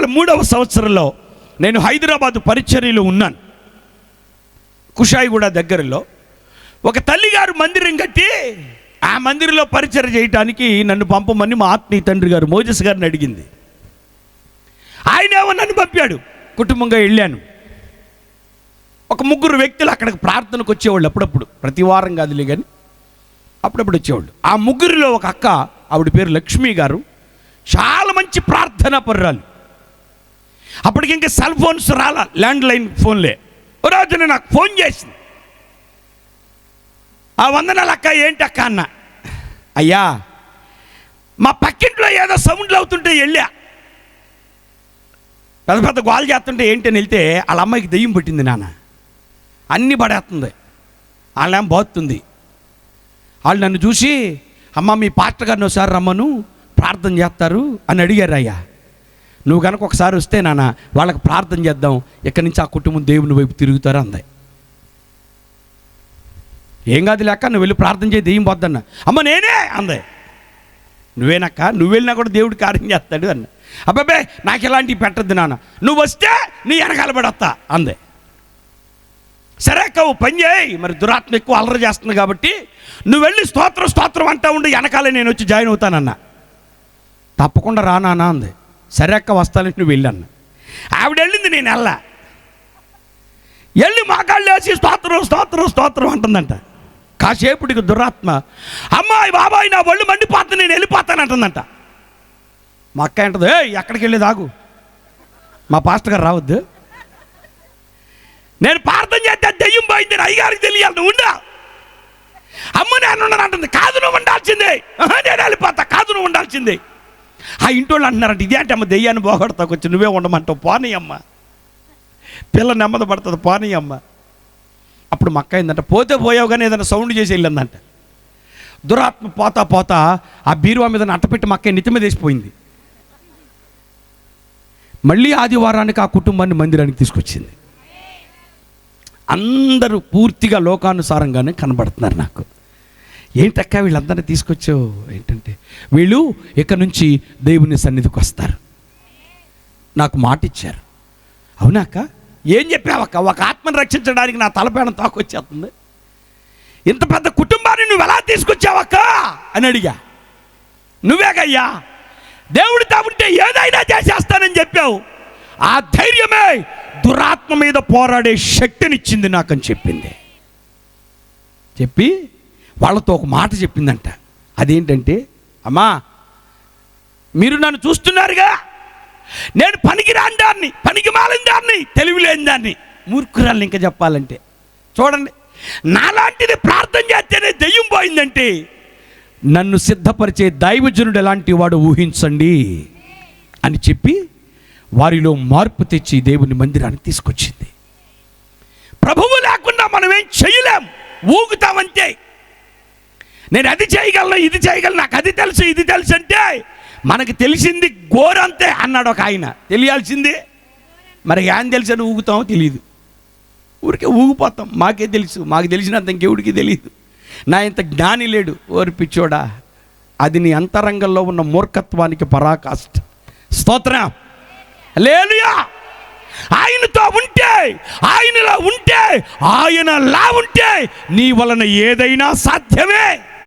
2003వ సంవత్సరంలో నేను హైదరాబాద్ పరిచర్యలో ఉన్నాను. కుషాయిగూడ దగ్గరలో ఒక తల్లిగారు మందిరం కట్టి ఆ మందిరంలో పరిచర్య చేయడానికి నన్ను పంపమని మా ఆత్మీయ తండ్రి గారు మోజెస్ గారిని అడిగింది. ఆయనేమో నన్ను పంపాడు. కుటుంబంగా వెళ్ళాను. ఒక 3 వ్యక్తులు అక్కడికి ప్రార్థనకు వచ్చేవాళ్ళు. అప్పుడప్పుడు, ప్రతి వారం కాదులే కానీ అప్పుడప్పుడు వచ్చేవాళ్ళు. ఆ 3లో ఒక అక్క, ఆవిడ పేరు లక్ష్మి గారు, చాలా మంచి ప్రార్థనా పర్రాలు. అప్పటికి ఇంకా సెల్ ఫోన్స్ రాలా, ల్యాండ్ లైన్ ఫోన్లే. ఓ రోజున నాకు ఫోన్ చేసింది. ఆ వందనాలు అక్క, ఏంటి అక్క అన్న. అయ్యా, మా పక్కింట్లో ఏదో సౌండ్లు అవుతుంటే వెళ్ళా, పెద్ద పెద్ద గోల్ చేస్తుంటే ఏంటని వెళ్తే వాళ్ళ అమ్మాయికి దెయ్యం పట్టింది నాన్న, అన్నీ పడేస్తుంది, వాళ్ళేం బాగుతుంది. వాళ్ళు నన్ను చూసి, అమ్మ మీ పాస్టర్ గారిని ఒకసారి రమ్మను, ప్రార్థన చేస్తారు అని అడిగారు. అయ్యా, నువ్వు కనుక ఒకసారి వస్తే నాన్న వాళ్ళకి ప్రార్థన చేద్దాం, ఇక్కడి నుంచి ఆ కుటుంబం దేవుని వైపు తిరుగుతారు అంది. ఏం కాదు లేక, నువ్వు వెళ్ళి ప్రార్థన చేయి, దెయ్యం పోద్దన్న. అమ్మ నేనే అందే. నువ్వేనక్క, నువ్వు వెళ్ళినా కూడా దేవుడు కార్యం చేస్తాడు అన్న. అబ్బాబే నాకు ఎలాంటివి పెట్టద్దు నాన్న, నువ్వు వస్తే నీ వెనకాల పడొస్తా అందే. సరే అక్క, ఓ పని చేయి, మరి దురాత్మ ఎక్కువ అల్లరి చేస్తుంది కాబట్టి నువ్వు వెళ్ళి స్తోత్రం స్తోత్రం అంటా ఉండి వెనకాలే నేను వచ్చి జాయిన్ అవుతానన్నా. తప్పకుండా రానా అంది. సరే అక్క వస్తానంటే నువ్వు వెళ్ళన్న. ఆవిడ వెళ్ళింది, నేను వెళ్ళి మాకాళ్ళు వేసి స్తోత్రం స్తోత్రం స్తోత్రం అంటుందంట. కాసేపుడికి దురాత్మ, అమ్మాయి బాబాయ్ నా ఒళ్ళు మండిపోతుంది, నేను వెళ్ళిపోతాను అంటుందంట. మా అక్క అంటది, ఎక్కడికి వెళ్ళేది ఆగు, మా పాస్టర్ గారు రావద్దు, నేను ప్రార్థన చేస్తే దెయ్యం పోయింది అయ్యగారికి తెలియాలి, నువ్వు ఉండా. అమ్మ నేను ఉండను అంటుంది. కాదు నువ్వు ఉండాల్సిందే, నేను వెళ్ళిపోతా, కాదు నువ్వు ఉండాల్సిందే. ఆ ఇంటోళ్ళు అంటున్నారంట, ఇదేంటి అమ్మ దెయ్యాన్ని పోగొడతా, కొంచెం నువ్వే ఉండమంటావు, పోనీ అమ్మ, పిల్ల నెమ్మది పడుతుంది, పోనీ అమ్మ. అప్పుడు మా అక్క ఏందంట, పోతే పోయావు కానీ ఏదైనా సౌండ్ చేసి వెళ్ళిందంట. దురాత్మ పోతా పోతా ఆ బీరువా మీద అట్టపెట్టి మా అక్క నెత్తి మీద వేసిపోయింది. మళ్ళీ ఆదివారానికి ఆ కుటుంబాన్ని మందిరానికి తీసుకొచ్చింది. అందరూ పూర్తిగా లోకానుసారంగానే కనబడుతున్నారు నాకు. ఏంటక్క వీళ్ళందరినీ తీసుకొచ్చావు ఏంటంటే, వీళ్ళు ఇక నుంచి దేవుని సన్నిధికి వస్తారు, నాకు మాట ఇచ్చారు. అవునాక, ఏం చెప్పావక్క, ఒక ఆత్మను రక్షించడానికి నా తలపేడం తాకొచ్చేస్తుంది, ఇంత పెద్ద కుటుంబాన్ని నువ్వు ఎలా తీసుకొచ్చావక్క అని అడిగా. నువ్వేగయ్యా దేవుడితో ఉంటే ఏదైనా చేసేస్తానని చెప్పావు, ఆ ధైర్యమే దురాత్మ మీద పోరాడే శక్తినిచ్చింది నాకని చెప్పింది. చెప్పి వాళ్ళతో ఒక మాట చెప్పిందంట. అదేంటంటే, అమ్మా మీరు నన్ను చూస్తున్నారుగా, నేను పనికిరాని దాన్ని, పనికి మాలిన దాన్ని, తెలివి లేని దాన్ని, మూర్ఖురాల్ని ఇంకా చెప్పాలంటే. చూడండి, నాలాంటిది ప్రార్థన చేస్తేనే దెయ్యం పోయిందంటే నన్ను సిద్ధపరిచే దైవజనుడు ఎలాంటి వాడు ఊహించండి అని చెప్పి వారిలో మార్పు తెచ్చి దేవుని మందిరానికి తీసుకొచ్చింది. ప్రభువు లేకుండా మనం ఏం చేయలేం, ఊగుతామంతే. నేను అది చేయగలను, ఇది చేయగలను, నాకు అది తెలుసు, ఇది తెలుసు అంటే మనకు తెలిసింది ఘోరంతే అన్నాడు ఒక ఆయన. తెలియాల్సింది మరి ఏం తెలుసు అని ఊగుతామో తెలియదు, ఊరికే ఊగిపోతాం. మాకే తెలుసు, మాకు తెలిసినంత ఇంకెవడికి తెలియదు. నా ఇంత జ్ఞాని లేడు. ఓరి పిచ్చోడా, అది నీ అంతరంగంలో ఉన్న మూర్ఖత్వానికి పరాకాష్ట. స్తోత్రం, హల్లెలూయా. ఆయనతో ఉంటే, ఆయనలో ఉంటే, ఆయనలా ఉంటే నీ వలన ఏదైనా సాధ్యమే.